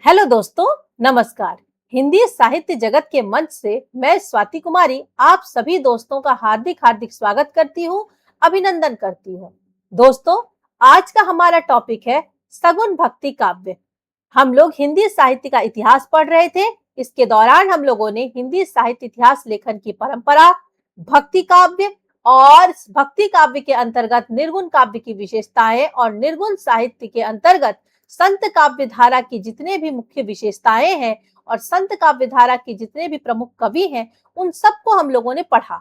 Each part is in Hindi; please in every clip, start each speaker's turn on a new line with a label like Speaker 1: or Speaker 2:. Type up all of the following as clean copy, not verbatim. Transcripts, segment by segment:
Speaker 1: हेलो दोस्तों, नमस्कार। हिंदी साहित्य जगत के मंच से मैं स्वाति कुमारी आप सभी दोस्तों का हार्दिक हार्दिक स्वागत करती हूँ, अभिनंदन करती हूँ। दोस्तों, आज का हमारा टॉपिक है सगुन भक्ति काव्य। हम लोग हिंदी साहित्य का इतिहास पढ़ रहे थे। इसके दौरान हम लोगों ने हिंदी साहित्य इतिहास लेखन की परंपरा, भक्ति काव्य और भक्ति काव्य के अंतर्गत निर्गुण काव्य की विशेषताएं और निर्गुण साहित्य के अंतर्गत संत काव्य धारा की जितने भी मुख्य विशेषताएं हैं और संत काव्य धारा के जितने भी प्रमुख कवि हैं, उन सबको हम लोगों ने पढ़ा।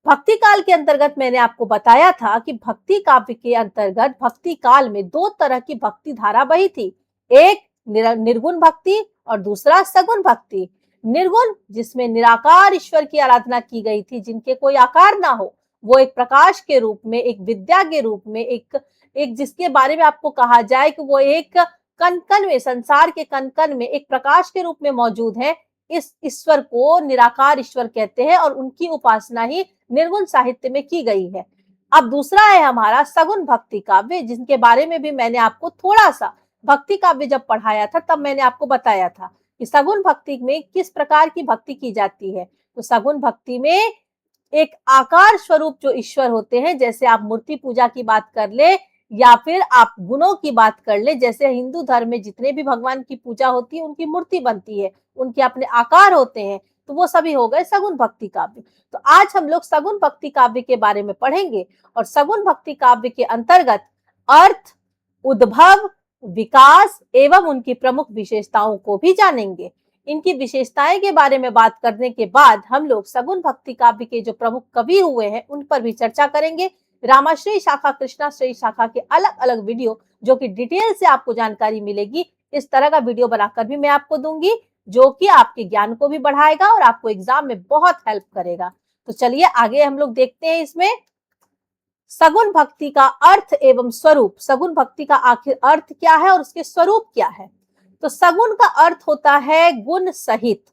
Speaker 1: भक्ति काल के अंतर्गत मैंने आपको बताया था कि भक्ति काव्य के अंतर्गत भक्ति काल में दो तरह की भक्ति धारा बही थी। एक निर्गुण भक्ति और दूसरा सगुण भक्ति। निर्गुण जिसमें निराकार ईश्वर की आराधना की गई थी, जिनके कोई आकार ना हो, वो एक प्रकाश के रूप में, एक विद्या के रूप में, एक जिसके बारे में आपको कहा जाए कि वो एक कण-कण में, संसार के कण-कण में एक प्रकाश के रूप में मौजूद है। इस ईश्वर को निराकार ईश्वर कहते हैं और उनकी उपासना ही निर्गुण साहित्य में की गई है। अब दूसरा है हमारा सगुण भक्ति काव्य, जिनके बारे में भी मैंने आपको थोड़ा सा भक्ति काव्य जब पढ़ाया था तब मैंने आपको बताया था कि सगुण भक्ति में किस प्रकार की भक्ति की जाती है। तो सगुण भक्ति में एक आकार स्वरूप जो ईश्वर होते हैं, जैसे आप मूर्ति पूजा की बात कर ले या फिर आप गुणों की बात कर ले, जैसे हिंदू धर्म में जितने भी भगवान की पूजा होती है उनकी मूर्ति बनती है, उनके अपने आकार होते हैं, तो वो सभी हो गए सगुण भक्ति काव्य। तो आज हम लोग सगुण भक्ति काव्य के बारे में पढ़ेंगे और सगुण भक्ति काव्य के अंतर्गत अर्थ, उद्भव, विकास एवं उनकी प्रमुख विशेषताओं को भी जानेंगे। इनकी विशेषताएं के बारे में बात करने के बाद हम लोग सगुण भक्ति काव्य के जो प्रमुख कवि हुए हैं उन पर भी चर्चा करेंगे। रामाश्रयी शाखा, कृष्णाश्रयी शाखा के अलग अलग वीडियो जो कि डिटेल से आपको जानकारी मिलेगी, इस तरह का वीडियो बनाकर भी मैं आपको दूंगी, जो कि आपके ज्ञान को भी बढ़ाएगा और आपको एग्जाम में बहुत हेल्प करेगा। तो चलिए आगे हम लोग देखते हैं इसमें सगुण भक्ति का अर्थ एवं स्वरूप। सगुण भक्ति का आखिर अर्थ क्या है और उसके स्वरूप क्या है। तो सगुण का अर्थ होता है गुण सहित,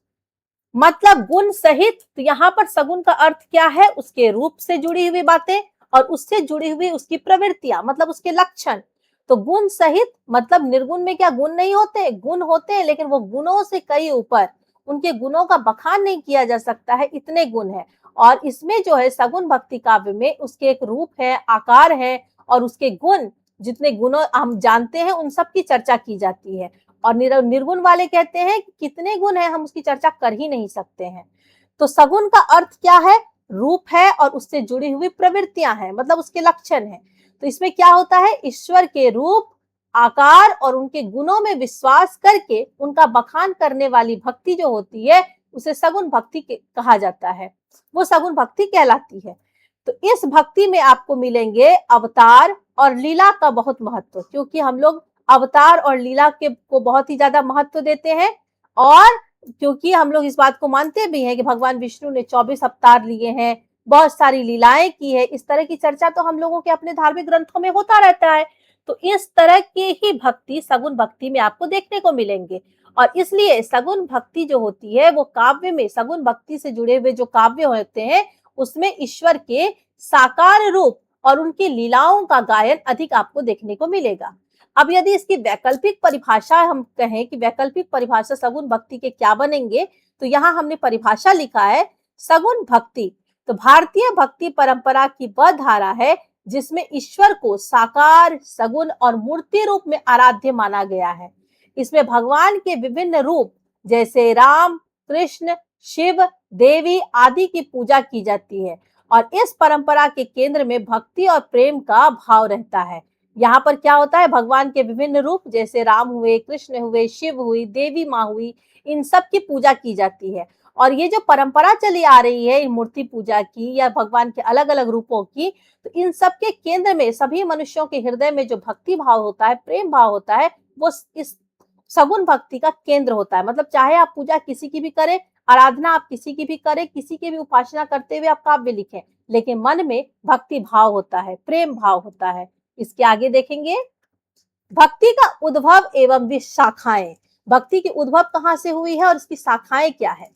Speaker 1: मतलब गुण सहित। तो यहाँ पर सगुण का अर्थ क्या है, उसके रूप से जुड़ी हुई बातें और उससे जुड़ी हुई उसकी प्रवृत्तियां, मतलब उसके लक्षण। तो गुण सहित मतलब निर्गुण में क्या गुण नहीं होते, गुण होते हैं, लेकिन वो गुणों से कई ऊपर, उनके गुणों का बखान नहीं किया जा सकता है, इतने गुण है। और इसमें जो है सगुण भक्ति काव्य में उसके एक रूप है, आकार है और उसके गुण, जितने गुणों हम जानते हैं उन सब की चर्चा की जाती है। और निर्गुण वाले कहते हैं कि कितने गुण है, हम उसकी चर्चा कर ही नहीं सकते हैं। तो सगुण का अर्थ क्या है, रूप है और उससे जुड़ी हुई प्रवृत्तियां हैं, मतलब उसके लक्षण हैं। तो इसमें क्या होता है, ईश्वर के रूप, आकार और उनके गुणों में विश्वास करके उनका बखान करने वाली भक्ति जो होती है उसे सगुण भक्ति कहा जाता है, वो सगुण भक्ति कहलाती है। तो इस भक्ति में आपको मिलेंगे अवतार और लीला का बहुत महत्व, क्योंकि हम लोग अवतार और लीला के को बहुत ही ज्यादा महत्व देते हैं। और क्योंकि हम लोग इस बात को मानते भी हैं कि भगवान विष्णु ने 24 अवतार लिए हैं, बहुत सारी लीलाएं की है, इस तरह की चर्चा तो हम लोगों के अपने धार्मिक ग्रंथों में होता रहता है। तो इस तरह की ही भक्ति सगुण भक्ति में आपको देखने को मिलेंगे। और इसलिए सगुण भक्ति जो होती है वो काव्य में, सगुण भक्ति से जुड़े हुए जो काव्य होते हैं उसमें ईश्वर के साकार रूप और उनकी लीलाओं का गायन अधिक आपको देखने को मिलेगा। अब यदि इसकी वैकल्पिक परिभाषा हम कहें कि वैकल्पिक परिभाषा सगुण भक्ति के क्या बनेंगे, तो यहाँ हमने परिभाषा लिखा है सगुण भक्ति। तो भारतीय भक्ति परंपरा की वह धारा है जिसमें ईश्वर को साकार, सगुण और मूर्ति रूप में आराध्य माना गया है। इसमें भगवान के विभिन्न रूप जैसे राम, कृष्ण, शिव, देवी आदि की पूजा की जाती है और इस परंपरा के केंद्र में भक्ति और प्रेम का भाव रहता है। यहाँ पर क्या होता है, भगवान के विभिन्न रूप जैसे राम हुए, कृष्ण हुए, शिव हुई, देवी माँ हुई, इन सब की पूजा की जाती है। और ये जो परंपरा चली आ रही है इन मूर्ति पूजा की या भगवान के अलग अलग रूपों की, तो इन सब के केंद्र में सभी मनुष्यों के हृदय में जो भक्ति भाव होता है, प्रेम भाव होता है, वो इस सगुण भक्ति का केंद्र होता है। मतलब चाहे आप पूजा किसी की भी करें, आराधना आप किसी की भी करें, किसी की भी उपासना करते हुए आप काव्य लिखें, लेकिन मन में भक्ति भाव होता है, प्रेम भाव होता है। इसके आगे देखेंगे भक्ति का उद्भव एवं शाखाएं। भक्ति की उद्भव कहाँ से हुई है और इसकी शाखाएं क्या है।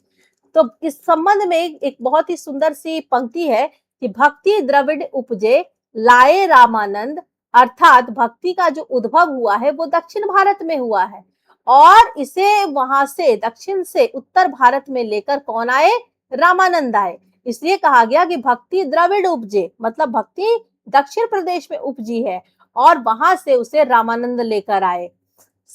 Speaker 1: तो इस संबंध में एक बहुत ही सुंदर सी पंक्ति है कि भक्ति द्रविड़ उपजे लाए रामानंद, अर्थात भक्ति का जो उद्भव हुआ है वो दक्षिण भारत में हुआ है और इसे वहां से दक्षिण से उत्तर भारत में लेकर कौन आए? रामानंद आए। इसलिए कहा गया कि भक्ति द्रविड़ उपजे, मतलब भक्ति दक्षिण प्रदेश में उपजी है और वहां से उसे रामानंद लेकर आए।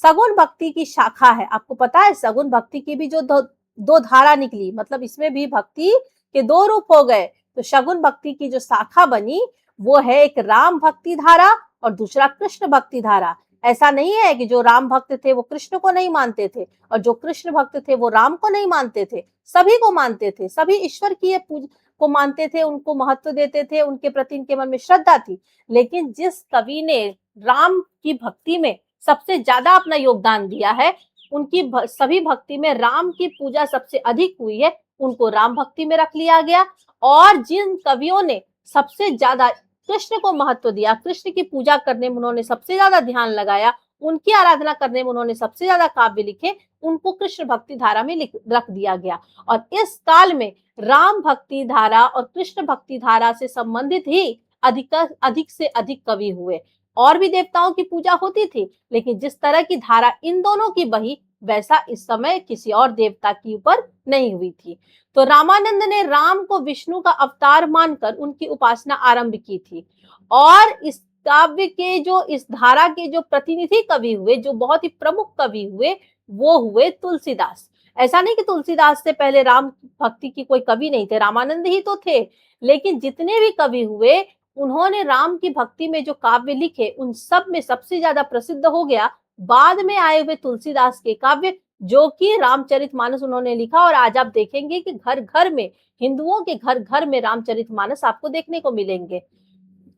Speaker 1: सगुन भक्ति की शाखा है, आपको पता है सगुन भक्ति की भी जो दो धारा निकली, मतलब इसमें भी भक्ति के दो रूप हो गए। तो शगुन भक्ति की जो शाखा बनी वो है एक राम भक्ति धारा और दूसरा कृष्ण भक्ति धारा। ऐसा नहीं है कि जो राम भक्त थे वो कृष्ण को नहीं मानते थे और जो कृष्ण भक्त थे वो राम को नहीं मानते थे, सभी को मानते थे, सभी ईश्वर की को मानते थे, उनको महत्व देते थे, उनके प्रति इनके मन में श्रद्धा थी। लेकिन जिस कवि ने राम की भक्ति में सबसे ज्यादा अपना योगदान दिया है, उनकी सभी भक्ति में राम की पूजा सबसे अधिक हुई है, उनको राम भक्ति में रख लिया गया। और जिन कवियों ने सबसे ज्यादा कृष्ण को महत्व दिया, कृष्ण की पूजा करने में उन्होंने सबसे ज्यादा ध्यान लगाया, उनकी आराधना करने में उन्होंने सबसे ज्यादा काव्य लिखे, उनको कृष्ण भक्ति धारा में रख दिया गया। और इस काल में राम भक्ति धारा और कृष्ण भक्ति धारा से संबंधित ही अधिक से अधिक कवि हुए। और भी देवताओं की पूजा होती थी, लेकिन जिस तरह की धारा इन दोनों की बही वैसा इस समय किसी और देवता के ऊपर नहीं हुई थी। तो रामानंद ने राम को विष्णु का अवतार मानकर उनकी उपासना आरंभ की थी। और इस काव्य के जो, इस धारा के जो प्रतिनिधि कवि हुए, जो बहुत ही प्रमुख कवि हुए, वो हुए तुलसीदास। ऐसा नहीं कि तुलसीदास से पहले राम भक्ति की कोई कवि नहीं थे, रामानंद ही तो थे, लेकिन जितने भी कवि हुए उन्होंने राम की भक्ति में जो काव्य लिखे उन सब में सबसे ज्यादा प्रसिद्ध हो गया बाद में आए हुए तुलसीदास के काव्य, जो कि रामचरितमानस उन्होंने लिखा। और आज आप देखेंगे कि घर घर में, हिंदुओं के घर घर में रामचरितमानस आपको देखने को मिलेंगे।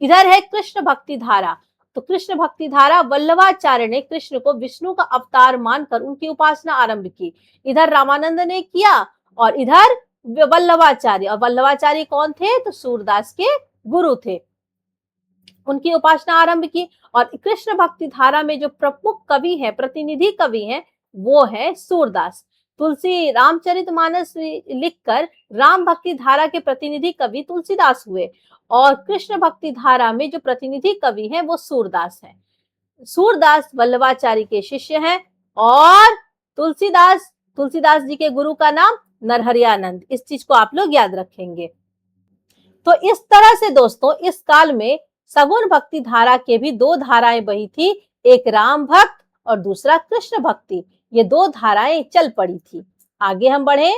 Speaker 1: इधर है कृष्ण भक्ति धारा। तो कृष्ण भक्ति धारा, वल्लभाचार्य ने कृष्ण को विष्णु का अवतार मानकर उनकी उपासना आरंभ की। इधर रामानंद ने किया और इधर वल्लभाचार्य। और वल्लभाचार्य कौन थे? तो सूरदास के गुरु थे, उनकी उपासना आरंभ की। और कृष्ण भक्ति धारा में जो प्रमुख कवि हैं, प्रतिनिधि कवि हैं, वो है सूरदास। तुलसी रामचरितमानस लिखकर राम भक्ति धारा के प्रतिनिधि कवि तुलसीदास हुए और कृष्ण भक्ति धारा में जो प्रतिनिधि कवि हैं वो सूरदास हैं। सूरदास वल्लभाचार्य के शिष्य हैं और तुलसीदास जी के गुरु का नाम नरहरियानंद। इस चीज को आप लोग याद रखेंगे। तो इस तरह से दोस्तों इस काल में सगुन भक्ति धारा के भी दो धाराएं बही थी, एक राम भक्त और दूसरा कृष्ण भक्ति। ये दो धाराएं चल पड़ी थी। आगे हम बढ़े।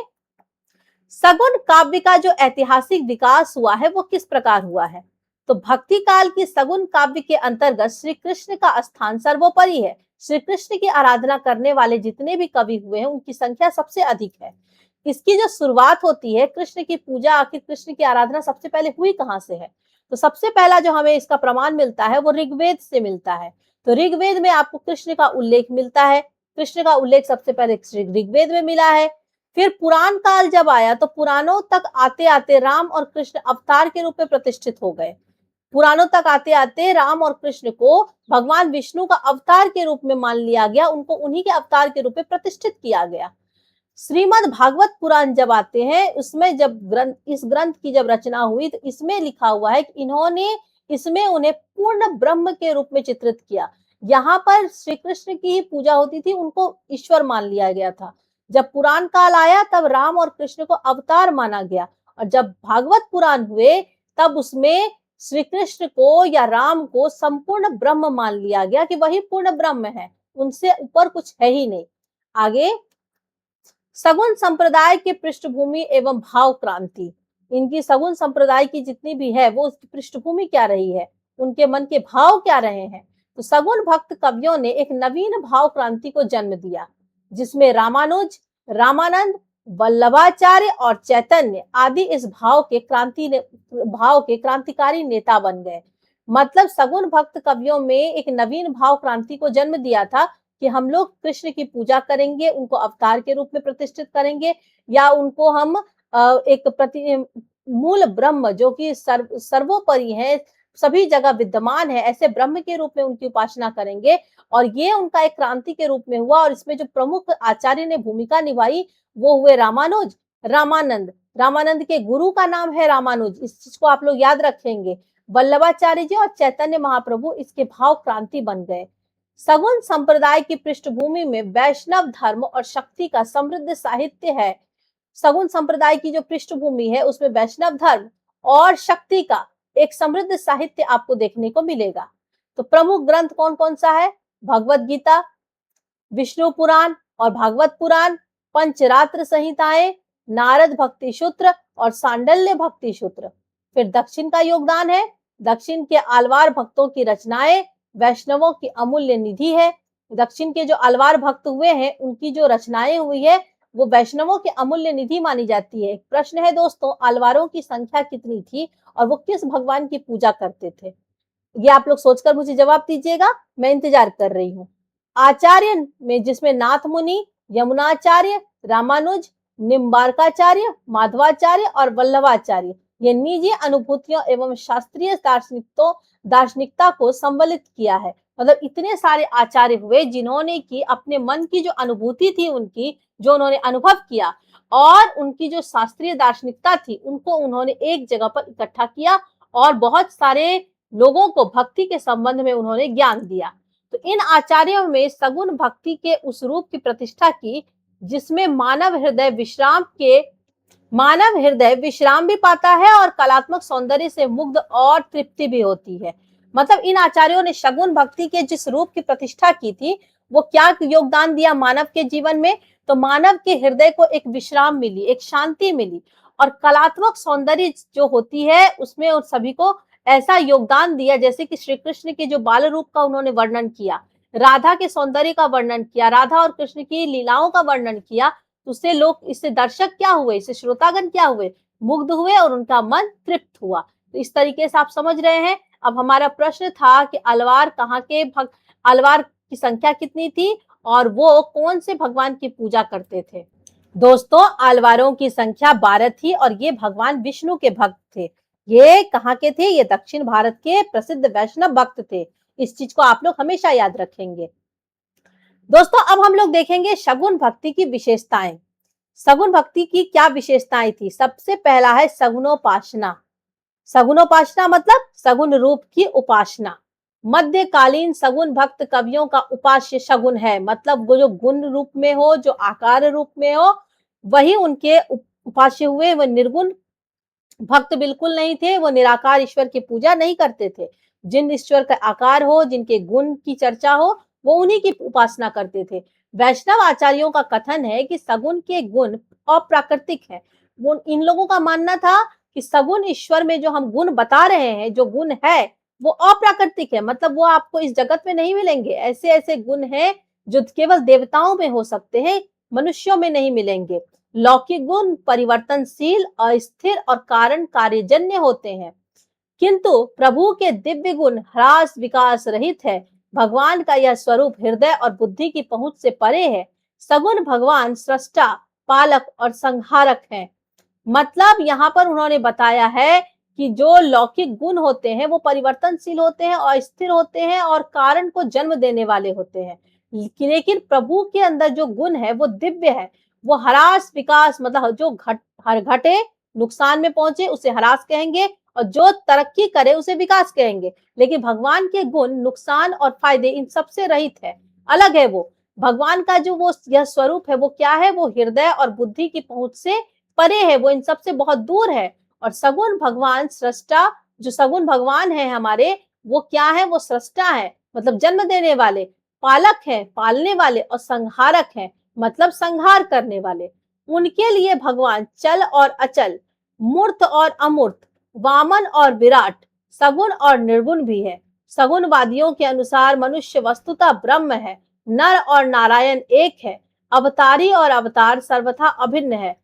Speaker 1: सगुन काव्य का जो ऐतिहासिक विकास हुआ है वो किस प्रकार हुआ है? तो भक्ति काल की सगुन काव्य के अंतर्गत श्री कृष्ण का स्थान सर्वोपरि है। श्री कृष्ण की आराधना करने वाले जितने भी कवि हुए हैं उनकी संख्या सबसे अधिक है। इसकी जो शुरुआत होती है कृष्ण की पूजा, आखिर कृष्ण की आराधना सबसे पहले हुई कहाँ से है? तो सबसे पहला जो हमें इसका प्रमाण मिलता है वो ऋग्वेद से मिलता है। तो ऋग्वेद में आपको कृष्ण का उल्लेख मिलता है। कृष्ण का उल्लेख सबसे पहले ऋग्वेद में मिला है। फिर पुराण काल जब आया तो पुराणों तक आते आते राम और कृष्ण अवतार के रूप में प्रतिष्ठित हो गए। पुराणों तक आते आते राम और कृष्ण को भगवान विष्णु का अवतार के रूप में मान लिया गया, उनको उन्हीं के अवतार के रूप में प्रतिष्ठित किया गया। श्रीमद् भागवत पुराण जब आते हैं, उसमें जब इस ग्रंथ की जब रचना हुई तो इसमें लिखा हुआ है कि इन्होंने इसमें उन्हें पूर्ण ब्रह्म के रूप में चित्रित किया। यहाँ पर श्री कृष्ण की ही पूजा होती थी, उनको ईश्वर मान लिया गया था। जब पुराण काल आया तब राम और कृष्ण को अवतार माना गया और जब भागवत पुराण हुए तब उसमें श्री कृष्ण को या राम को संपूर्ण ब्रह्म मान लिया गया कि वही पूर्ण ब्रह्म है, उनसे ऊपर कुछ है ही नहीं। आगे सगुन संप्रदाय के पृष्ठभूमि एवं भाव क्रांति। इनकी सगुन संप्रदाय की जितनी भी है वो उसकी पृष्ठभूमि क्या रही है, उनके मन के भाव क्या रहे हैं। तो सगुन भक्त कवियों ने एक नवीन भाव क्रांति को जन्म दिया जिसमें रामानुज, रामानंद, वल्लभाचार्य और चैतन्य आदि इस भाव के क्रांतिकारी नेता बन गए। मतलब सगुन भक्त कवियों में एक नवीन भाव क्रांति को जन्म दिया था कि हम लोग कृष्ण की पूजा करेंगे, उनको अवतार के रूप में प्रतिष्ठित करेंगे या उनको हम एक मूल ब्रह्म जो कि सर्वोपरि है, सभी जगह विद्यमान है, ऐसे ब्रह्म के रूप में उनकी उपासना करेंगे। और ये उनका एक क्रांति के रूप में हुआ और इसमें जो प्रमुख आचार्य ने भूमिका निभाई वो हुए रामानुज, रामानंद। रामानंद के गुरु का नाम है रामानुज, इस चीज को आप लोग याद रखेंगे। वल्लभाचार्य जी और चैतन्य महाप्रभु इसके भाव क्रांति बन गए। सगुन संप्रदाय की पृष्ठभूमि में वैष्णव धर्म और शक्ति का समृद्ध साहित्य है। सगुन संप्रदाय की जो पृष्ठभूमि है उसमें वैष्णव धर्म और शक्ति का एक समृद्ध साहित्य आपको देखने को मिलेगा। तो प्रमुख ग्रंथ कौन कौन सा है? भगवत गीता, विष्णु पुराण और भागवत पुराण, पंचरात्र संहिताएं, नारद भक्ति सूत्र और सांडल्य भक्ति सूत्र। फिर दक्षिण का योगदान है। दक्षिण के आलवार भक्तों की रचनाएं वैष्णवों की अमूल्य निधि है। दक्षिण के जो आलवार भक्त हुए हैं उनकी जो रचनाएं हुई है वो वैष्णवों की अमूल्य निधि मानी जाती है। प्रश्न है दोस्तों, आलवारों की संख्या कितनी थी और वो किस भगवान की पूजा करते थे? ये आप लोग सोचकर मुझे जवाब दीजिएगा, मैं इंतजार कर रही हूँ। आचार्य में जिसमें नाथ मुनि, यमुनाचार्य, रामानुज, निम्बार्काचार्य, माधवाचार्य और वल्लभाचार्य ये निजी अनुभूतियों एवं शास्त्रीय दार्शनिकता को सम्मिलित किया है। मतलब इतने सारे आचार्य हुए जिन्होंने की अपने मन की जो अनुभूति थी उनकी, जो उन्होंने अनुभव किया और उनकी जो शास्त्रीय दार्शनिकता थी उनको उन्होंने एक जगह पर इकट्ठा किया और बहुत सारे लोगों को भक्ति के संबंध में उन्होंने ज्ञान दिया। तो इन आचार्यों में सगुन भक्ति के उस रूप की प्रतिष्ठा की जिसमें मानव हृदय विश्राम भी पाता है और कलात्मक सौंदर्य से मुग्ध और तृप्ति भी होती है। मतलब इन आचार्यों ने सगुन भक्ति के जिस रूप की प्रतिष्ठा की थी वो क्या योगदान दिया मानव के जीवन में? तो मानव के हृदय को एक विश्राम मिली, एक शांति मिली और कलात्मक सौंदर्य जो होती है उसमें उन सभी को ऐसा योगदान दिया। जैसे कि श्री कृष्ण के जो बाल रूप का उन्होंने वर्णन किया, राधा के सौंदर्य का वर्णन किया, राधा और कृष्ण की लीलाओं का वर्णन किया, उससे लोग, इससे दर्शक क्या हुए, इससे श्रोतागण क्या हुए? मुग्ध हुए और उनका मन तृप्त हुआ। तो इस तरीके से आप समझ रहे हैं। अब हमारा प्रश्न था कि अलवार की संख्या कितनी थी और वो कौन से भगवान की पूजा करते थे? दोस्तों, अलवारों की संख्या 12 थी और ये भगवान विष्णु के भक्त थे। ये कहाँ के थे? ये दक्षिण भारत के प्रसिद्ध वैष्णव भक्त थे। इस चीज को आप लोग हमेशा याद रखेंगे। दोस्तों, अब हम लोग देखेंगे शगुन भक्ति की विशेषताएं। सगुन भक्ति की क्या विशेषताएं थी? सबसे पहला है सगुनोपासना। सगुनोपासना मतलब सगुन रूप की उपासना। मध्यकालीन सगुन भक्त कवियों का उपास्य सगुन है। मतलब वो जो गुण रूप में हो, जो आकार रूप में हो, वही उनके उपास्य हुए। वो निर्गुण भक्त बिल्कुल नहीं थे। वो निराकार ईश्वर की पूजा नहीं करते थे। जिन ईश्वर का आकार हो, जिनके गुण की चर्चा हो, वो उन्हीं की उपासना करते थे। वैष्णव आचार्यों का कथन है कि सगुन के गुण अप्राकृतिक है। वो इन लोगों का मानना था कि सगुन ईश्वर में जो हम गुण बता रहे हैं, जो गुण है वो अप्राकृतिक है। मतलब वो आपको इस जगत में नहीं मिलेंगे। ऐसे ऐसे गुण हैं जो केवल देवताओं में हो सकते हैं, मनुष्यों में नहीं मिलेंगे। लौकिक गुण परिवर्तनशील, अस्थिर और कारण कार्यजन्य होते हैं, किंतु प्रभु के दिव्य गुण ह्रास विकास रहित है। भगवान का यह स्वरूप हृदय और बुद्धि की पहुंच से परे है। सगुन भगवान सृष्टा, पालक और संहारक हैं। मतलब यहाँ पर उन्होंने बताया है कि जो लौकिक गुण होते हैं वो परिवर्तनशील होते हैं और स्थिर होते हैं और कारण को जन्म देने वाले होते हैं, लेकिन प्रभु के अंदर जो गुण है वो दिव्य है। वो ह्रास विकास, मतलब जो घटे, नुकसान में पहुंचे उसे ह्रास कहेंगे और जो तरक्की करे उसे विकास कहेंगे। लेकिन भगवान के गुण नुकसान और फायदे इन सबसे रहित है, अलग है। वो भगवान का जो वो यह स्वरूप है वो क्या है? वो हृदय और बुद्धि की पहुंच से परे है, वो इन सबसे बहुत दूर है। और सगुन भगवान सृष्टा, जो सगुन भगवान है हमारे, वो क्या है? वो सृष्टा है, मतलब जन्म देने वाले, पालक है, पालने वाले, और संहारक है, मतलब संहार करने वाले। उनके लिए भगवान चल और अचल, मूर्त और अमूर्त, वामन और विराट, सगुण और निर्गुण भी है। सगुनवादियों के अनुसार मनुष्य वस्तुतः ब्रह्म है, नर और नारायण एक है, अवतारी और अवतार सर्वथा अभिन्न है।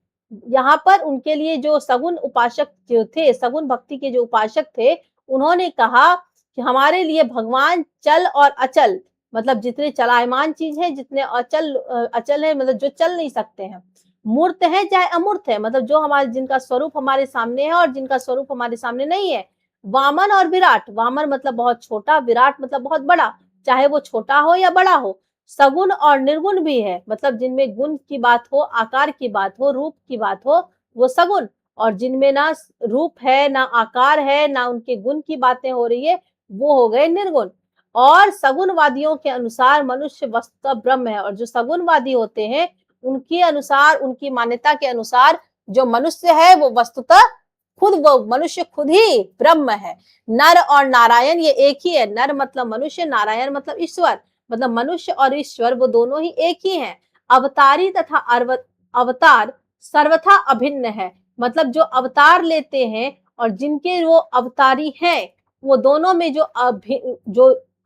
Speaker 1: यहाँ पर उनके लिए जो सगुन उपासक जो थे, सगुन भक्ति के जो उपासक थे, उन्होंने कहा कि हमारे लिए भगवान चल और अचल, मतलब जितने चलायमान चीज है, जितने अचल है, मतलब जो चल नहीं सकते हैं, मूर्त है चाहे अमूर्त है, मतलब जो हमारे, जिनका स्वरूप हमारे सामने है और जिनका स्वरूप हमारे सामने नहीं है। वामन और विराट, वामन मतलब बहुत छोटा, विराट मतलब बहुत बड़ा, चाहे वो छोटा हो या बड़ा हो। सगुण और निर्गुण भी है, मतलब जिनमें गुण की बात हो, आकार की बात हो, रूप की बात हो, वो सगुण, और जिनमें ना रूप है, ना आकार है, ना उनके गुण की बातें हो रही है, वो हो गए निर्गुण। और सगुनवादियों के अनुसार मनुष्य वस्तुतः ब्रह्म है। और जो सगुनवादी होते हैं उनके अनुसार, उनकी मान्यता के अनुसार जो मनुष्य है वो वस्तुतः वो मनुष्य खुद ही ब्रह्म है। नर और नारायण ये एक ही है। नर मतलब मनुष्य, नारायण मतलब ईश्वर। मतलब मनुष्य और ईश्वर वो दोनों ही एक ही हैं। अवतारी तथा अवतार सर्वथा अभिन्न है। मतलब जो अवतार लेते हैं और जिनके वो अवतारी हैं, वो दोनों में जो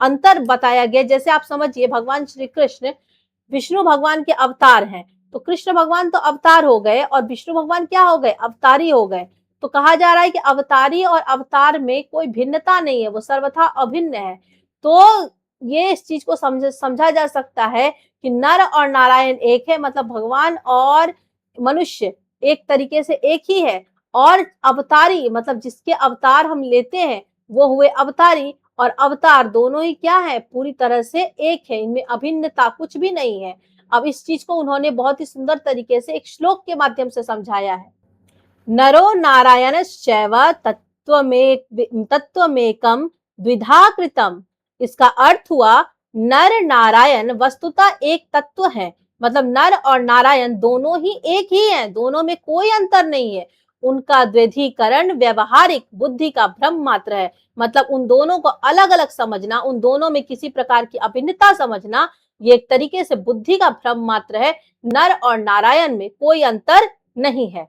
Speaker 1: अंतर बताया गया, जैसे आप समझिए भगवान श्री कृष्ण विष्णु भगवान के अवतार हैं, तो कृष्ण भगवान तो अवतार हो गए और विष्णु भगवान क्या हो गए, अवतारी हो गए। तो कहा जा रहा है कि अवतारी और अवतार में कोई भिन्नता नहीं है, वो सर्वथा अभिन्न है। तो ये इस चीज को समझा जा सकता है कि नर और नारायण एक है, मतलब भगवान और मनुष्य एक तरीके से एक ही है। और अवतारी मतलब जिसके अवतार हम लेते हैं वो हुए अवतारी, और अवतार दोनों ही क्या है, पूरी तरह से एक है, इनमें अभिन्नता कुछ भी नहीं है। अब इस चीज को उन्होंने बहुत ही सुंदर तरीके से एक श्लोक के माध्यम से समझाया है। नरो नारायणश्चैव तत्त्वमेकं द्विधा कृतम्। इसका अर्थ हुआ नर नारायण वस्तुतः एक तत्व है। मतलब नर और नारायण दोनों ही एक ही हैं, दोनों में कोई अंतर नहीं है। उनका द्विधीकरण व्यवहारिक बुद्धि का भ्रम मात्र है। मतलब उन दोनों को अलग अलग समझना, उन दोनों में किसी प्रकार की अभिन्नता समझना, ये एक तरीके से बुद्धि का भ्रम मात्र है। नर और नारायण में कोई अंतर नहीं है।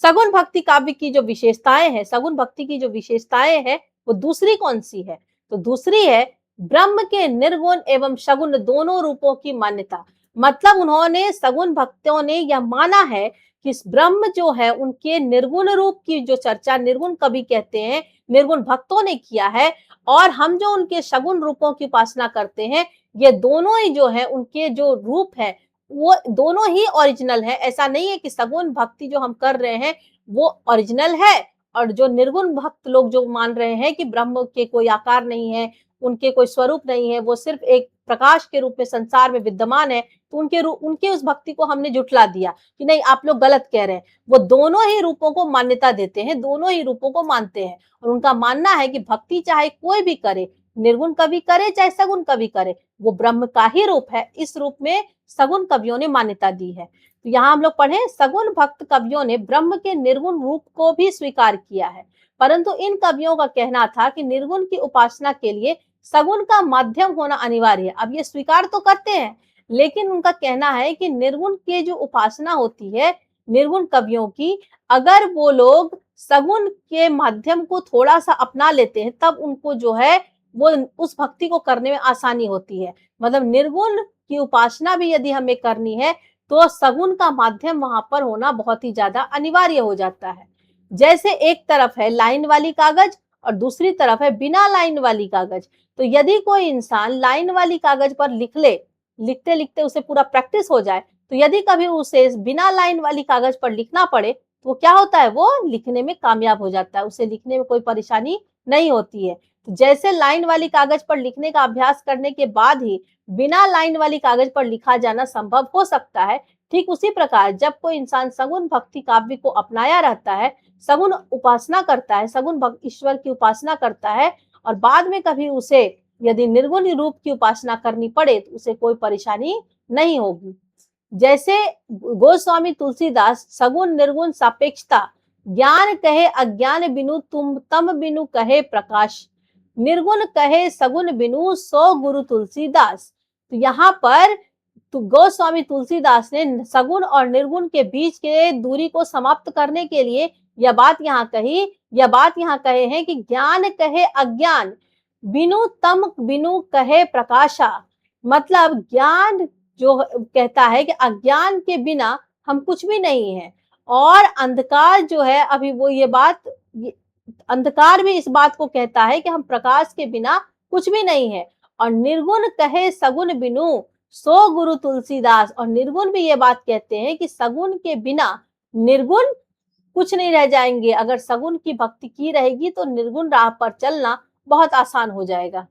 Speaker 1: सगुन भक्ति काव्य की जो विशेषताएं हैं, सगुन भक्ति की जो विशेषताएं हैं वो दूसरी कौन सी है, तो दूसरी है ब्रह्म के निर्गुण एवं सगुन दोनों रूपों की मान्यता। मतलब उन्होंने, सगुन भक्तों ने यह माना है कि इस ब्रह्म जो है उनके निर्गुण रूप की जो चर्चा निर्गुण कवि कहते हैं, निर्गुण भक्तों ने किया है। और हम जो उनके सगुन रूपों की उपासना करते हैं, ये दोनों ही जो है उनके जो रूप है वो दोनों ही ओरिजिनल है। ऐसा नहीं है कि सगुन भक्ति जो हम कर रहे हैं वो ओरिजिनल है और जो निर्गुण भक्त लोग जो मान रहे हैं कि ब्रह्म के कोई आकार नहीं है, उनके कोई स्वरूप नहीं है, वो सिर्फ एक प्रकाश के रूप में संसार में विद्यमान है, तो उनके उस भक्ति को हमने जुटला दिया कि नहीं, आप लोग गलत कह रहे हैं। वो दोनों ही रूपों को मान्यता देते हैं, दोनों ही रूपों को मानते हैं। और उनका मानना है कि भक्ति चाहे कोई भी करे, निर्गुण कवि करे चाहे सगुन कवि करे, वो ब्रह्म का ही रूप है। इस रूप में सगुन कवियों ने मान्यता दी है। तो यहाँ हम लोग पढ़े, सगुन भक्त कवियों ने ब्रह्म के निर्गुण रूप को भी स्वीकार किया है, परंतु इन कवियों का कहना था कि निर्गुण की उपासना के लिए सगुन का माध्यम होना अनिवार्य है। अब ये स्वीकार तो करते हैं, लेकिन उनका कहना है कि निर्गुण की जो उपासना होती है, निर्गुण कवियों की, अगर वो लोग सगुन के माध्यम को थोड़ा सा अपना लेते हैं, तब उनको जो है वो उस भक्ति को करने में आसानी होती है। मतलब निर्गुण की उपासना भी यदि हमें करनी है तो सगुन का माध्यम वहां पर होना बहुत ही ज्यादा अनिवार्य हो जाता है। जैसे एक तरफ है लाइन वाली कागज और दूसरी तरफ है बिना लाइन वाली कागज। तो यदि कोई इंसान लाइन वाली कागज पर लिख ले, लिखते लिखते उसे पूरा प्रैक्टिस हो जाए, तो यदि कभी उसे बिना लाइन वाली कागज पर लिखना पड़े तो वो क्या होता है, वो लिखने में कामयाब हो जाता है, उसे लिखने में कोई परेशानी नहीं होती है। तो जैसे लाइन वाली कागज पर लिखने का अभ्यास करने के बाद ही बिना लाइन वाली कागज पर लिखा जाना संभव हो सकता है, ठीक उसी प्रकार जब कोई इंसान सगुन भक्ति काव्य को अपनाया रहता है, सगुन उपासना करता है, सगुन ईश्वर की उपासना करता है, और बाद में कभी उसे यदि निर्गुण रूप की उपासना करनी पड़े तो उसे कोई परेशानी नहीं होगी। जैसे गोस्वामी तुलसीदास सगुन निर्गुण सापेक्षता, ज्ञान कहे अज्ञान बिनु तुम तम बिनु कहे प्रकाश, निर्गुण कहे सगुन बिनु सो गुरु तुलसीदास। तो यहाँ पर गोस्वामी तुलसीदास ने सगुन और निर्गुण के बीच के दूरी को समाप्त करने के लिए यह बात यहाँ कहे हैं कि ज्ञान कहे अज्ञान बिनु तम बिनु कहे प्रकाशा। मतलब ज्ञान जो कहता है कि अज्ञान के बिना हम कुछ भी नहीं है, और अंधकार जो है, अभी वो अंधकार भी इस बात को कहता है कि हम प्रकाश के बिना कुछ भी नहीं है। और निर्गुण कहे सगुन बिनु सो गुरु तुलसीदास, और निर्गुण भी ये बात कहते हैं कि सगुन के बिना निर्गुण कुछ नहीं रह जाएंगे। अगर सगुन की भक्ति की रहेगी तो निर्गुण राह पर चलना बहुत आसान हो जाएगा।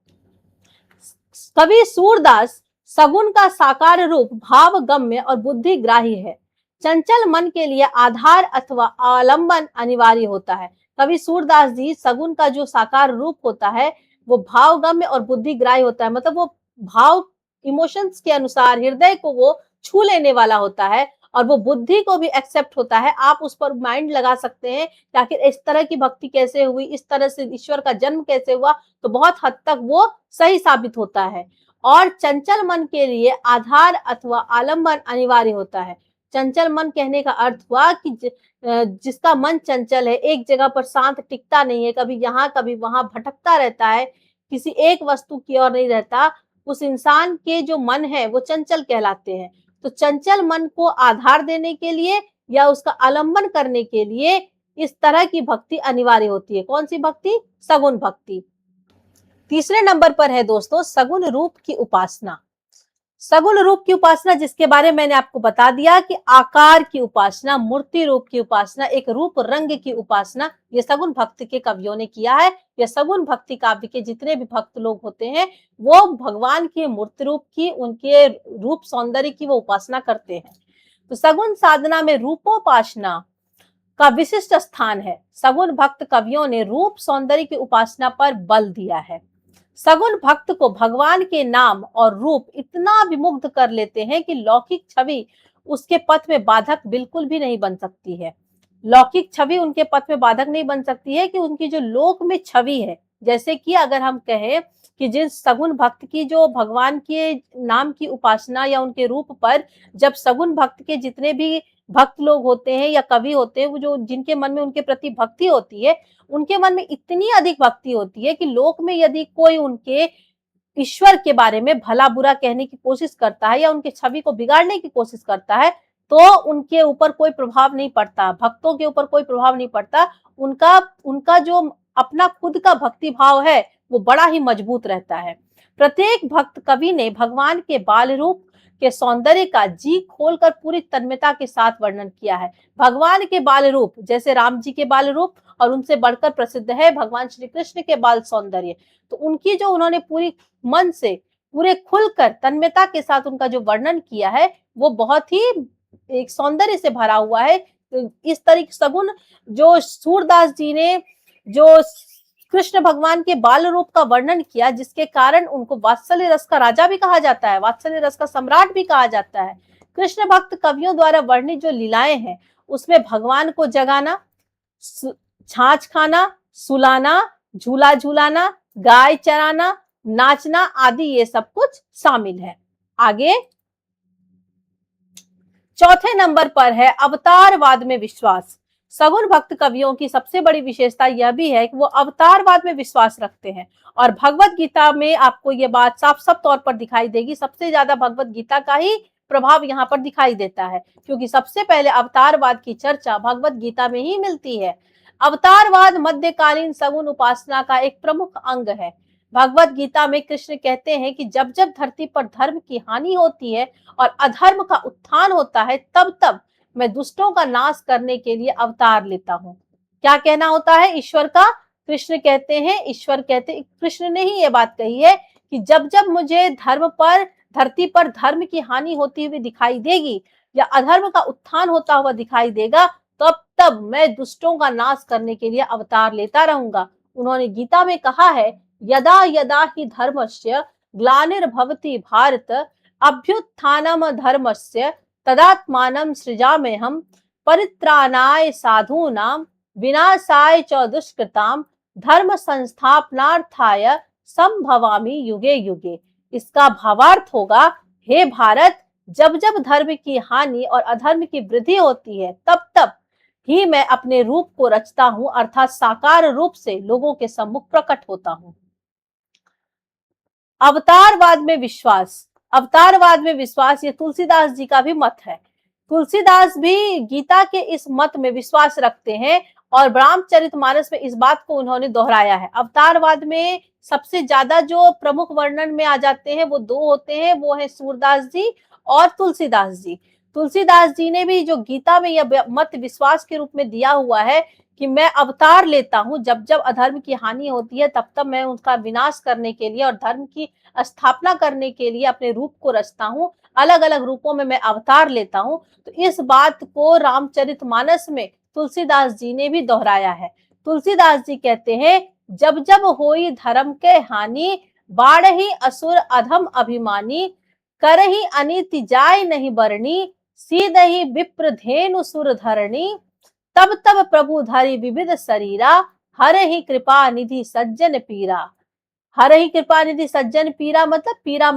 Speaker 1: कवि सूरदास सगुन का साकार रूप भाव गम्य और बुद्धिग्राही है। चंचल मन के लिए आधार अथवा आलंबन अनिवार्य होता है। कवि सूरदास जी सगुन का जो साकार रूप होता है वो भावगम्य और बुद्धिग्राही होता है, मतलब वो भाव इमोशंस के अनुसार हृदय को वो छू लेने वाला होता है और वो बुद्धि को भी एक्सेप्ट होता है। आप उस पर माइंड लगा सकते हैं कि आखिर इस तरह की भक्ति कैसे हुई, इस तरह से ईश्वर का जन्म कैसे हुआ, तो बहुत हद तक वो सही साबित होता है। और चंचल मन के लिए आधार अथवा आलंबन अनिवार्य होता है। चंचल मन कहने का अर्थ हुआ कि जिसका मन चंचल है, एक जगह पर शांत टिकता नहीं है, कभी यहाँ कभी वहां भटकता रहता है, किसी एक वस्तु की ओर नहीं रहता, उस इंसान के जो मन है वो चंचल कहलाते हैं। तो चंचल मन को आधार देने के लिए या उसका आलंबन करने के लिए इस तरह की भक्ति अनिवार्य होती है। कौन सी भक्ति? सगुण भक्ति। तीसरे नंबर पर है दोस्तों सगुण रूप की उपासना। सगुण रूप की उपासना, जिसके बारे में मैंने आपको बता दिया कि आकार की उपासना, मूर्ति रूप की उपासना, एक रूप रंग की उपासना, ये सगुण भक्ति के कवियों ने किया है। ये सगुण भक्ति काव्य के जितने भी भक्त लोग होते हैं वो भगवान के मूर्ति रूप की, उनके रूप सौंदर्य की वो उपासना करते हैं। तो सगुण साधना में रूपोपासना का विशिष्ट स्थान है। सगुण भक्त कवियों ने रूप सौंदर्य की उपासना पर बल दिया है। सगुण भक्त को भगवान के नाम और रूप इतना विमुग्ध कर लेते हैं कि लौकिक छवि उसके पथ में बाधक बिल्कुल भी नहीं बन सकती है। लौकिक छवि उनके पथ में बाधक नहीं बन सकती है कि उनकी जो लोक में छवि है, जैसे कि अगर हम कहें कि जिस सगुण भक्त की जो भगवान के नाम की उपासना या उनके रूप पर, जब सगुण भक्त के जितने भी भक्त लोग होते हैं या कवि होते हैं, वो जो जिनके मन में उनके प्रति भक्ति होती है, उनके मन में इतनी अधिक भक्ति होती है कि लोक में यदि कोई उनके ईश्वर के बारे में भला बुरा कहने की कोशिश करता है या उनकी छवि को बिगाड़ने की कोशिश करता है, तो उनके ऊपर कोई प्रभाव नहीं पड़ता, भक्तों के ऊपर कोई प्रभाव नहीं पड़ता। उनका उनका जो अपना खुद का भक्ति भाव है वो बड़ा ही मजबूत रहता है। प्रत्येक भक्त कवि ने भगवान के बाल रूप के सौंदर्य का जी खोलकर पूरी तन्मयता के साथ वर्णन किया है। भगवान के बाल रूप, जैसे राम जी के बाल रूप, और उनसे बढ़कर प्रसिद्ध है भगवान श्री कृष्ण के बाल सौंदर्य। तो उनकी जो उन्होंने पूरी मन से, पूरे खुलकर तन्मयता के साथ उनका जो वर्णन किया है वो बहुत ही एक सौंदर्य से भरा हुआ है। तो इस तरीके सगुण जो सूरदास जी ने जो कृष्ण भगवान के बाल रूप का वर्णन किया, जिसके कारण उनको वात्सल्य रस का राजा भी कहा जाता है, वात्सल्य रस का सम्राट भी कहा जाता है। कृष्ण भक्त कवियों द्वारा वर्णित जो लीलाएं हैं उसमें भगवान को जगाना, छाछ खाना, सुलाना, झूला झूलाना, गाय चराना, नाचना आदि ये सब कुछ शामिल है। आगे चौथे नंबर पर है अवतारवाद में विश्वास। सगुण भक्त कवियों की सबसे बड़ी विशेषता यह भी है कि वो अवतारवाद में विश्वास रखते हैं और भगवत गीता में आपको ये बात साफ साफ तौर पर दिखाई देगी। सबसे ज्यादा भगवत गीता का ही प्रभाव यहाँ पर दिखाई देता है, क्योंकि सबसे पहले अवतारवाद की चर्चा भगवत गीता में ही मिलती है। अवतारवाद मध्यकालीन सगुण उपासना का एक प्रमुख अंग है। भगवत गीता में कृष्ण कहते हैं कि जब जब धरती पर धर्म की हानि होती है और अधर्म का उत्थान होता है, तब तब मैं दुष्टों का नाश करने के लिए अवतार लेता हूँ। क्या कहना होता है ईश्वर का? कृष्ण कहते हैं, ईश्वर कहते हैं, कृष्ण ने ही ये बात कही है कि जब जब मुझे धर्म पर, धरती पर धर्म की हानि होती हुई दिखाई देगी या अधर्म का उत्थान होता हुआ दिखाई देगा, तब तब मैं दुष्टों का नाश करने के लिए अवतार लेता रहूंगा। उन्होंने गीता में कहा है, यदा यदा ही धर्मस्य ग्लानिर्भवति भारत अभ्युत्थानम धर्मस्य तदात्मानं सृजाम्यहम् परित्राणाय साधूनां विनाशाय च दुष्कृतां धर्म संस्थापनार्थाय संभवामि युगे युगे। इसका भावार्थ होगा, हे भारत, जब जब धर्म की हानि और अधर्म की वृद्धि होती है, तब तब ही मैं अपने रूप को रचता हूं, अर्थात साकार रूप से लोगों के सम्मुख प्रकट होता हूं। अवतारवाद में विश्वास, अवतारवाद में विश्वास ये तुलसीदास जी का भी मत है। तुलसीदास भी गीता के इस मत में विश्वास रखते हैं और रामचरितमानस में इस बात को उन्होंने दोहराया है। अवतारवाद में सबसे ज्यादा जो प्रमुख वर्णन में आ जाते हैं वो दो होते हैं, वो है सूरदास जी और तुलसीदास जी। तुलसीदास जी ने भी जो गीता में यह मत विश्वास के रूप में दिया हुआ है कि मैं अवतार लेता हूं, जब जब अधर्म की हानि होती है तब तब मैं उसका विनाश करने के लिए और धर्म की स्थापना करने के लिए अपने रूप को रचता हूं, अलग अलग रूपों में मैं अवतार लेता हूं। तो इस बात को रामचरितमानस में तुलसीदास जी ने भी दोहराया है। तुलसीदास जी कहते हैं, जब जब होई धर्म के हानि, बाढ़ही असुर अधम अभिमानी, करही अनिति जाय नहीं बरनी, सीधहि विप्र धेनु सुर धरणी, तब तब प्रभु धरि विविध शरीरा, हरहि कृपा निधि सज्जन पीरा। हरहि कृपा निधि सज्जन पीरा मतलब पीड़ा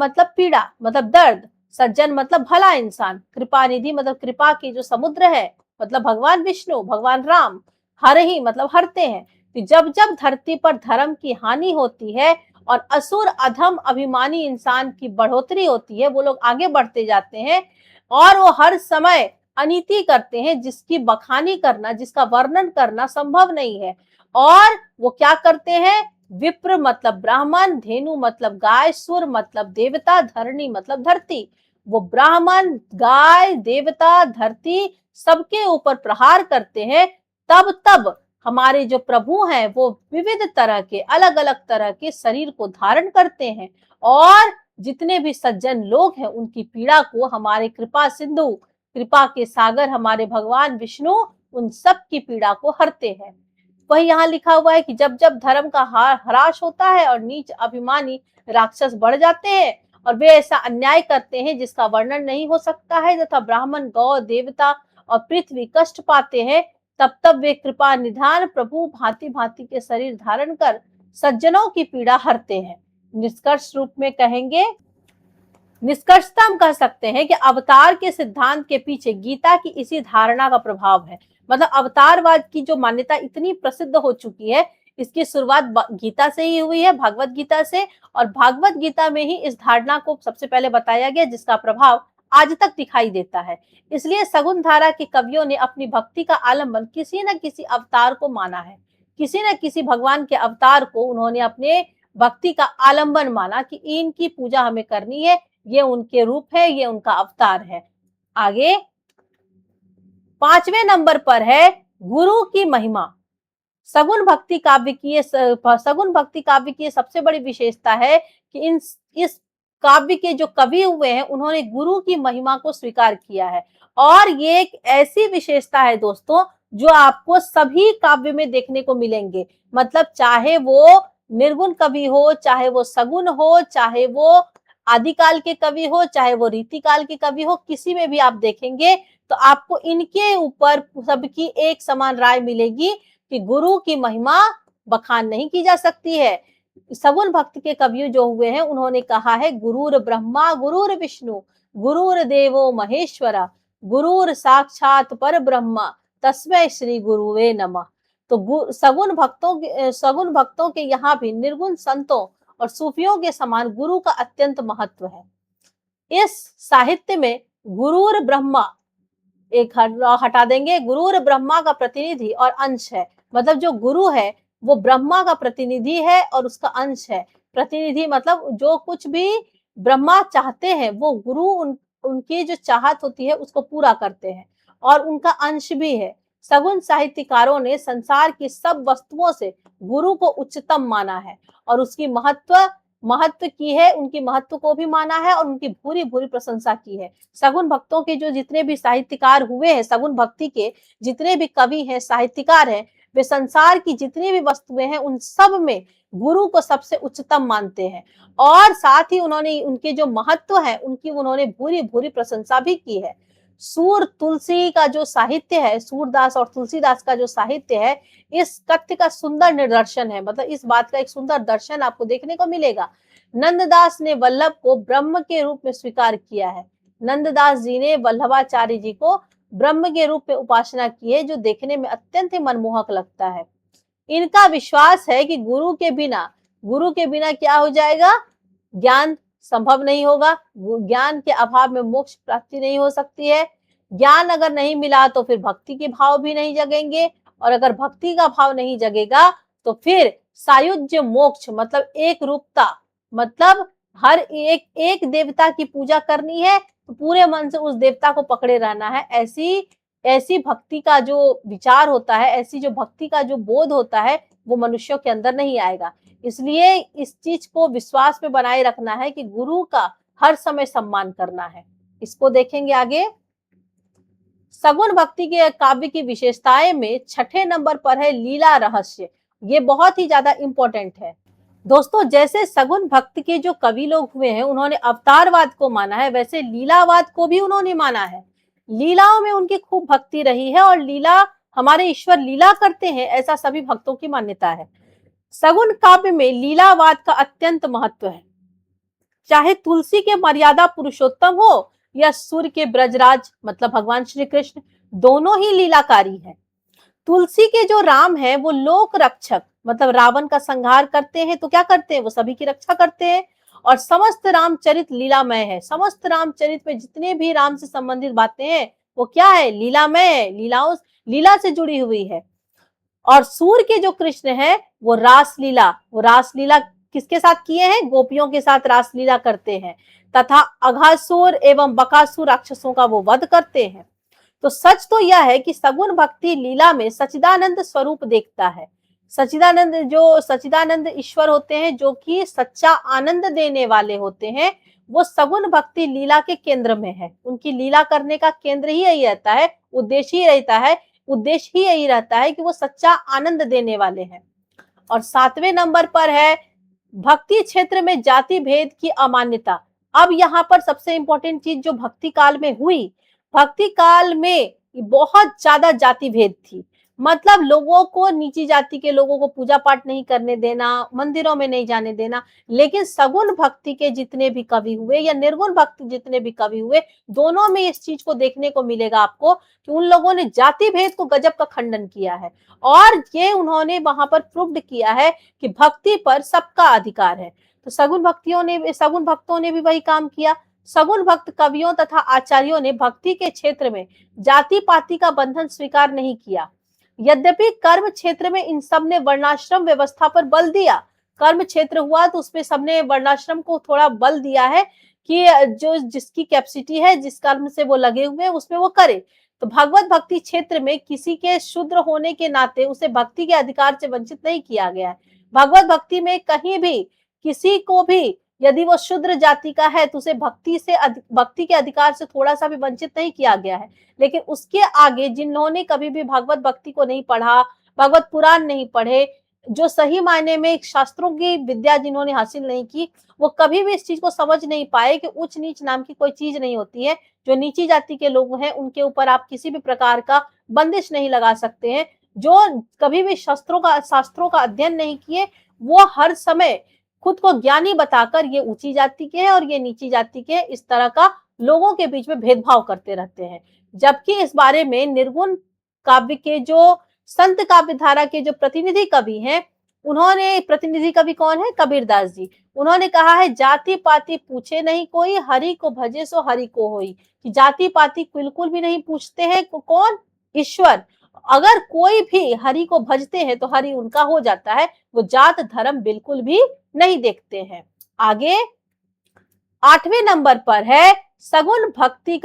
Speaker 1: मतलब दर्द, सज्जन मतलब भला इंसान, कृपा निधि मतलब कृपा की जो समुद्र है मतलब भगवान विष्णु, भगवान राम। हरहि मतलब हरते हैं। तो जब जब धरती पर धर्म की हानि होती है और असुर अधम अभिमानी इंसान की बढ़ोतरी होती है, वो लोग आगे बढ़ते जाते हैं और वो हर समय अनीति करते हैं जिसकी बखानी करना, जिसका वर्णन करना संभव नहीं है। और वो क्या करते हैं, विप्र मतलब ब्राह्मण, धेनु मतलब गाय, सुर मतलब देवता, धरणी मतलब धरती। वो ब्राह्मण, गाय, देवता, धरती सबके ऊपर प्रहार करते हैं। तब तब हमारे जो प्रभु हैं वो विविध तरह के, अलग अलग तरह के शरीर को धारण करते हैं और जितने भी सज्जन लोग हैं उनकी पीड़ा को हमारे कृपा सिंधु, कृपा के सागर हमारे भगवान विष्णु उन सब की पीड़ा को हरते हैं। वही यहाँ लिखा हुआ है कि जब जब धर्म का ह्रास होता है और नीच अभिमानी राक्षस बढ़ जाते हैं और वे ऐसा अन्याय करते हैं जिसका वर्णन नहीं हो सकता है, तथा ब्राह्मण, गौ, देवता और पृथ्वी कष्ट पाते हैं, तब तब वे कृपा निधान प्रभु भांति भांति के शरीर धारण कर सज्जनों की पीड़ा हरते हैं। निष्कर्ष रूप में कहेंगे, निष्कर्षता हम कह सकते हैं कि अवतार के सिद्धांत के पीछे गीता की इसी धारणा का प्रभाव है। मतलब अवतारवाद की जो मान्यता इतनी प्रसिद्ध हो चुकी है, इसकी शुरुआत गीता से ही हुई है, भागवत गीता से। और भागवत गीता में ही इस धारणा को सबसे पहले बताया गया जिसका प्रभाव आज तक दिखाई देता है। इसलिए सगुन धारा के कवियों ने अपनी भक्ति का आलंबन किसी न किसी अवतार को माना है, किसी न किसी भगवान के अवतार को उन्होंने अपने भक्ति का आलंबन माना कि इनकी पूजा हमें करनी है, ये उनके रूप है, ये उनका अवतार है। आगे 5वें नंबर पर है गुरु की महिमा। सगुन भक्ति काव्य की सबसे बड़ी विशेषता है कि इस काव्य के जो कवि हुए हैं उन्होंने गुरु की महिमा को स्वीकार किया है। और ये एक ऐसी विशेषता है दोस्तों जो आपको सभी काव्य में देखने को मिलेंगे। मतलब चाहे वो निर्गुण कवि हो, चाहे वो सगुन हो, चाहे वो आदिकाल के कवि हो, चाहे वो रीतिकाल के कवि हो, किसी में भी आप देखेंगे तो आपको इनके ऊपर सबकी एक समान राय मिलेगी कि गुरु की महिमा बखान नहीं की जा सकती है। सगुन भक्त के कवियों जो हुए हैं उन्होंने कहा है गुरुर ब्रह्मा गुरुर विष्णु गुरुर देवो महेश्वरा गुरुर साक्षात पर ब्रह्मा तस्मै श्री गुरुवे नमः। तो सगुन भक्तों के यहाँ भी निर्गुण संतों और सूफियों के समान गुरु का अत्यंत महत्व है। इस साहित्य में गुरुर ब्रह्मा एक हटा देंगे, गुरुर ब्रह्मा का प्रतिनिधि और अंश है। मतलब जो गुरु है वो ब्रह्मा का प्रतिनिधि है और उसका अंश है। प्रतिनिधि मतलब जो कुछ भी ब्रह्मा चाहते हैं वो गुरु उनकी जो चाहत होती है उसको पूरा करते हैं और उनका अंश भी है। सगुन साहित्यकारों ने संसार की सब वस्तुओं से गुरु को उच्चतम माना है और उसकी महत्व की है, उनकी महत्व को भी माना है और उनकी भूरी भूरी प्रशंसा की है। सगुन भक्तों के जो जितने भी साहित्यकार हुए हैं, सगुन भक्ति के जितने भी कवि हैं, साहित्यकार हैं, वे संसार की जितनी भी वस्तुएं हैं उन सब में गुरु को सबसे उच्चतम मानते हैं और साथ ही उन्होंने उनके जो महत्व है उनकी उन्होंने भूरी भूरी प्रशंसा भी की है। सूर तुलसी का जो साहित्य है, सूरदास और तुलसीदास का जो साहित्य है, इस तथ्य का सुंदर निदर्शन है। मतलब इस बात का एक सुंदर दर्शन आपको देखने को मिलेगा। नंददास ने वल्लभ को ब्रह्म के रूप में स्वीकार किया है। नंददास जी ने वल्लभाचार्य जी को ब्रह्म के रूप में उपासना की है, जो देखने में अत्यंत ही मनमोहक लगता है। इनका विश्वास है कि गुरु के बिना क्या हो जाएगा, ज्ञान संभव नहीं होगा। ज्ञान के अभाव में मोक्ष प्राप्ति नहीं हो सकती है। ज्ञान अगर नहीं मिला तो फिर भक्ति के भाव भी नहीं जगेंगे और अगर भक्ति का भाव नहीं जगेगा तो फिर सायुज्य मोक्ष मतलब एक रूपता, मतलब हर एक देवता की पूजा करनी है तो पूरे मन से उस देवता को पकड़े रहना है। ऐसी भक्ति का जो विचार होता है, ऐसी जो भक्ति का जो बोध होता है वो मनुष्यों के अंदर नहीं आएगा। इसलिए इस चीज को विश्वास में बनाए रखना है कि गुरु का हर समय सम्मान करना है। इसको देखेंगे आगे। सगुन भक्ति के काव्य की विशेषताएं में 6ठे नंबर पर है लीला रहस्य। ये बहुत ही ज्यादा इंपॉर्टेंट है। दोस्तों, जैसे सगुन भक्त के जो कवि लोग हुए हैं उन्होंने अवतारवाद को माना है, वैसे लीलावाद को भी उन्होंने माना है। लीलाओं में उनकी खूब भक्ति रही है और लीला, हमारे ईश्वर लीला करते हैं, ऐसा सभी भक्तों की मान्यता है। सगुन काव्य में लीलावाद का अत्यंत महत्व है। चाहे तुलसी के मर्यादा पुरुषोत्तम हो या सूर्य के ब्रजराज मतलब भगवान श्री कृष्ण, दोनों ही लीलाकारी हैं। तुलसी के जो राम है वो लोक रक्षक मतलब रावण का संहार करते हैं, तो क्या करते हैं, वो सभी की रक्षा करते हैं। और समस्त रामचरित लीलामय है। समस्त रामचरित में जितने भी राम से संबंधित बातें हैं वो क्या है, लीलामय है, लीला से जुड़ी हुई है। और सूर्य के जो कृष्ण है वो रासलीला किसके साथ किए हैं, गोपियों के साथ रासलीला करते हैं तथा अघासुर एवं बकासुर राक्षसों का वो वध करते हैं। तो सच तो यह है कि सगुन भक्ति लीला में सच्चिदानंद स्वरूप देखता है। सच्चिदानंद ईश्वर होते हैं जो कि सच्चा आनंद देने वाले होते हैं, वो सगुन भक्ति लीला के केंद्र में है। उनकी लीला करने का केंद्र ही यही रहता है, उद्देश्य ही यही रहता है कि वो सच्चा आनंद देने वाले हैं। और 7वें नंबर पर है भक्ति क्षेत्र में जाति भेद की अमान्यता। अब यहाँ पर सबसे इंपॉर्टेंट चीज जो भक्ति काल में हुई, भक्ति काल में बहुत ज्यादा जाति भेद थी। मतलब लोगों को, नीची जाति के लोगों को पूजा पाठ नहीं करने देना, मंदिरों में नहीं जाने देना। लेकिन सगुन भक्ति के जितने भी कवि हुए या निर्गुण भक्ति जितने भी कवि हुए, दोनों में इस चीज को देखने को मिलेगा आपको कि उन लोगों ने जाति भेद को गजब का खंडन किया है। और ये उन्होंने वहां पर प्रूव्ड किया है कि भक्ति पर सबका अधिकार है। तो सगुन भक्तों ने भी वही काम किया। सगुन भक्त कवियों तथा आचार्यों ने भक्ति के क्षेत्र में जाति पाति का बंधन स्वीकार नहीं किया। यद्यपि कर्म क्षेत्र में इन सब ने वर्णाश्रम व्यवस्था पर बल दिया। कर्म क्षेत्र हुआ तो उसमें सबने वर्णाश्रम को थोड़ा बल दिया है कि जो जिसकी कैपेसिटी है, जिस कर्म से वो लगे हुए हैं उसमें वो करे। तो भगवत भक्ति क्षेत्र में किसी के शूद्र होने के नाते उसे भक्ति के अधिकार से वंचित नहीं किया गया है। भगवत भक्ति में कहीं भी किसी को भी यदि वो शूद्र जाति का है तो उसे भक्ति के अधिकार से थोड़ा सा भी वंचित नहीं किया गया है। लेकिन उसके आगे जिन्होंने कभी भी भगवत भक्ति को नहीं पढ़ा, भगवत पुराण नहीं पढ़े, जो सही मायने में शास्त्रों की विद्या जिन्होंने हासिल नहीं की, वो कभी भी इस चीज को समझ नहीं पाए कि उच्च नीच नाम की कोई चीज नहीं होती है। जो नीची जाति के लोग हैं उनके ऊपर आप किसी भी प्रकार का बंदिश नहीं लगा सकते हैं। जो कभी भी शास्त्रों का अध्ययन नहीं किए, वो हर समय खुद को ज्ञानी बताकर ये ऊंची जाति के हैं और ये नीची जाति के हैं, इस तरह का लोगों के बीच में भेदभाव करते रहते हैं। जबकि इस बारे में निर्गुण काव्य के जो संत काव्य धारा के जो प्रतिनिधि कवि हैं, प्रतिनिधि कवि कौन है, कबीरदास जी। उन्होंने कहा है जाति पाति पूछे नहीं कोई, हरि को भजे सो हरि को होई। कि जाति पाति बिल्कुल भी नहीं पूछते हैं, कौन, ईश्वर। अगर कोई भी हरि को भजते हैं तो हरि उनका हो जाता है। वो जात धर्म बिल्कुल भी नहीं देखते हैं। आगे 8वें नंबर पर है सगुन भक्ति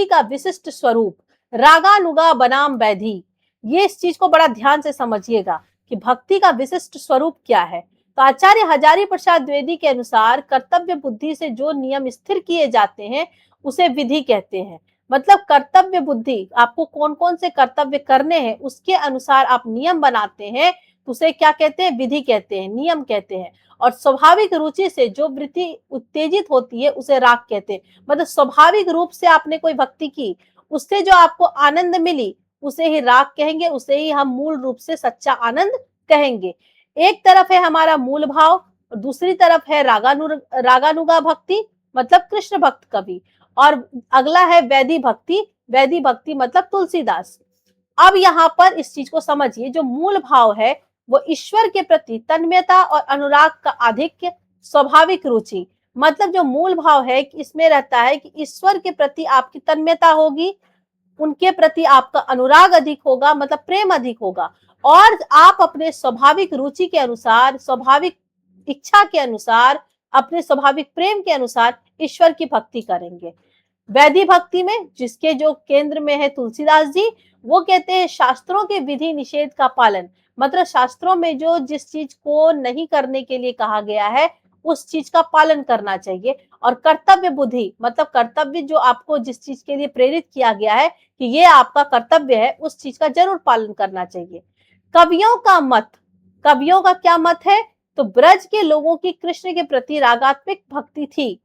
Speaker 1: का विशिष्ट स्वरूप रागानुगा बनाम वैधि। ये इस चीज को बड़ा ध्यान से समझिएगा कि भक्ति का विशिष्ट स्वरूप क्या है। तो आचार्य हजारी प्रसाद द्विवेदी के अनुसार कर्तव्य बुद्धि से जो नियम स्थिर किए जाते हैं उसे विधि कहते हैं। मतलब कर्तव्य बुद्धि, आपको कौन कौन से कर्तव्य करने हैं उसके अनुसार आप नियम बनाते हैं, तो उसे क्या कहते हैं, विधि कहते हैं, नियम कहते हैं। और स्वाभाविक रुचि से जो वृत्ति उत्तेजित होती है उसे राग कहते हैं। मतलब स्वाभाविक रूप से आपने कोई भक्ति की, उससे जो आपको आनंद मिली उसे ही राग कहेंगे, उसे ही हम मूल रूप से सच्चा आनंद कहेंगे। एक तरफ है हमारा मूल भाव और दूसरी तरफ है रागानुगा भक्ति मतलब कृष्ण भक्त कवि, और अगला है वैधि भक्ति मतलब तुलसीदास। अब यहाँ पर इस चीज को समझिए, जो मूल भाव है वो ईश्वर के प्रति तन्मयता और अनुराग का आधिक्य, स्वाभाविक रुचि। मतलब जो मूल भाव है कि इसमें रहता है कि ईश्वर के प्रति आपकी तन्मयता होगी, उनके प्रति आपका अनुराग अधिक होगा, मतलब प्रेम अधिक होगा, और आप अपने स्वाभाविक रुचि के अनुसार, स्वाभाविक इच्छा के अनुसार, अपने स्वाभाविक प्रेम के अनुसार ईश्वर की भक्ति करेंगे। वैधि भक्ति में जिसके जो केंद्र में है तुलसीदास जी, वो कहते हैं शास्त्रों के विधि निषेध का पालन। मतलब शास्त्रों में जो जिस चीज को नहीं करने के लिए कहा गया है उस चीज का पालन करना चाहिए। और कर्तव्य बुद्धि मतलब कर्तव्य जो आपको जिस चीज के लिए प्रेरित किया गया है कि ये आपका कर्तव्य है, उस चीज का जरूर पालन करना चाहिए। कवियों का मत कवियों का क्या मत है? तो ब्रज के लोगों की कृष्ण के प्रति रागात्मक भक्ति थी।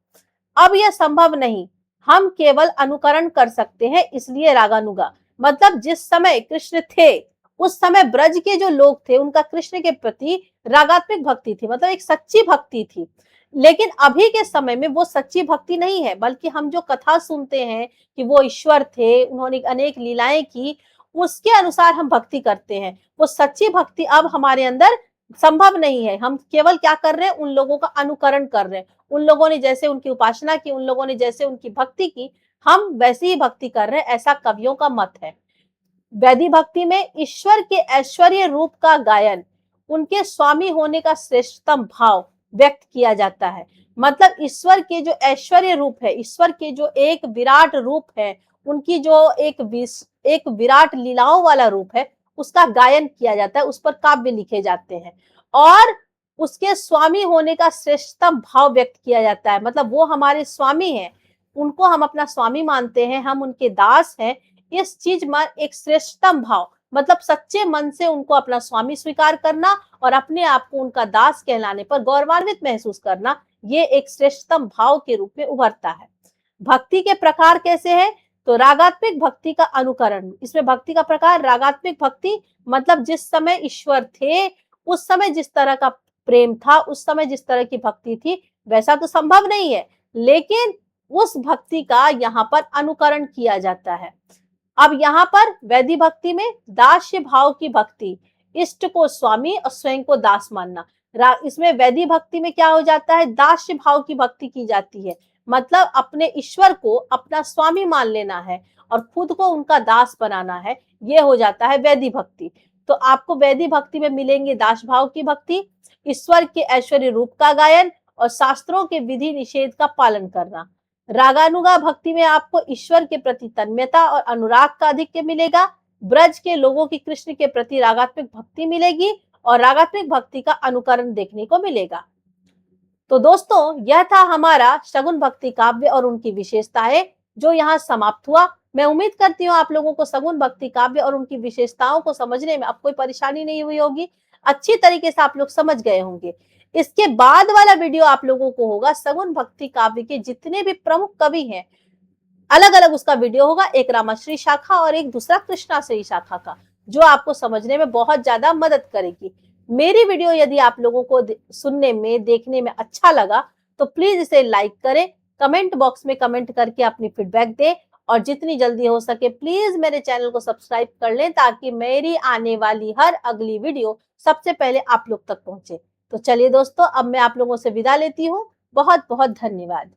Speaker 1: अब यह संभव नहीं, हम केवल अनुकरण कर सकते हैं, इसलिए रागानुगा। मतलब जिस समय कृष्ण थे उस समय ब्रज के जो लोग थे उनका कृष्ण के प्रति रागात्मक भक्ति थी, मतलब एक सच्ची भक्ति थी। लेकिन अभी के समय में वो सच्ची भक्ति नहीं है, बल्कि हम जो कथा सुनते हैं कि वो ईश्वर थे, उन्होंने अनेक लीलाएं की, उसके अनुसार हम भक्ति करते हैं। वो सच्ची भक्ति अब हमारे अंदर संभव नहीं है। हम केवल क्या कर रहे हैं? उन लोगों का अनुकरण कर रहे हैं। उन लोगों ने जैसे उनकी उपासना की, उन लोगों ने जैसे उनकी भक्ति की, हम वैसी ही भक्ति कर रहे हैं, ऐसा कवियों का मत है। वैदिक भक्ति में ईश्वर के ऐश्वर्य रूप का गायन, उनके स्वामी होने का श्रेष्ठतम भाव व्यक्त किया जाता है। मतलब ईश्वर के जो ऐश्वर्य रूप है, ईश्वर के जो एक विराट रूप है, उनकी जो एक विराट लीलाओं वाला रूप है, उसका गायन किया जाता है, उस पर काव्य लिखे जाते हैं और उसके स्वामी होने का श्रेष्ठतम भाव व्यक्त किया जाता है। मतलब वो हमारे स्वामी हैं, उनको हम अपना स्वामी मानते हैं, हम उनके दास हैं। इस चीज में एक श्रेष्ठतम भाव, मतलब सच्चे मन से उनको अपना स्वामी स्वीकार करना और अपने आप को उनका दास कहलाने पर गौरवान्वित महसूस करना, ये एक श्रेष्ठतम भाव के रूप में उभरता है। भक्ति के प्रकार कैसे है? तो रागात्मक भक्ति का अनुकरण, इसमें भक्ति का प्रकार रागात्मक भक्ति, मतलब जिस समय ईश्वर थे उस समय जिस तरह का प्रेम था, उस समय जिस तरह की भक्ति थी, वैसा तो संभव नहीं है, लेकिन उस भक्ति का यहाँ पर अनुकरण किया जाता है। अब यहाँ पर वैदिक भक्ति में दास्य भाव की भक्ति, इष्ट को स्वामी और स्वयं को दास मानना। इसमें वैदिक भक्ति में क्या हो जाता है? दास्य भाव की भक्ति की जाती है, मतलब अपने ईश्वर को अपना स्वामी मान लेना है और खुद को उनका दास बनाना है, ये हो जाता है वैदिक भक्ति। तो आपको वैदिक भक्ति में मिलेंगे दास भाव की भक्ति, ईश्वर के ऐश्वर्य रूप का गायन और शास्त्रों के विधि निषेध का पालन करना। रागानुगा भक्ति में आपको ईश्वर के प्रति तन्मयता और अनुराग का अधिक्य मिलेगा। ब्रज के लोगों की कृष्ण के प्रति रागात्मक भक्ति मिलेगी और रागात्मक भक्ति का अनुकरण देखने को मिलेगा। तो दोस्तों, यह था हमारा शगुन भक्ति काव्य और उनकी विशेषताएं, जो यहाँ समाप्त हुआ। मैं उम्मीद करती हूँ आप लोगों को शगुन भक्ति काव्य और उनकी विशेषताओं को समझने में अब कोई परेशानी नहीं हुई होगी, अच्छी तरीके से आप लोग समझ गए होंगे। इसके बाद वाला वीडियो आप लोगों को होगा शगुन भक्ति काव्य के जितने भी प्रमुख कवि हैं, अलग अलग उसका वीडियो होगा, एक रामाश्री शाखा और एक दूसरा कृष्णाश्री शाखा का, जो आपको समझने में बहुत ज्यादा मदद करेगी। मेरी वीडियो यदि आप लोगों को सुनने में, देखने में अच्छा लगा तो प्लीज इसे लाइक करें, कमेंट बॉक्स में कमेंट करके अपनी फीडबैक दें और जितनी जल्दी हो सके प्लीज मेरे चैनल को सब्सक्राइब कर लें, ताकि मेरी आने वाली हर अगली वीडियो सबसे पहले आप लोग तक पहुंचे। तो चलिए दोस्तों, अब मैं आप लोगों से विदा लेती हूँ। बहुत बहुत धन्यवाद।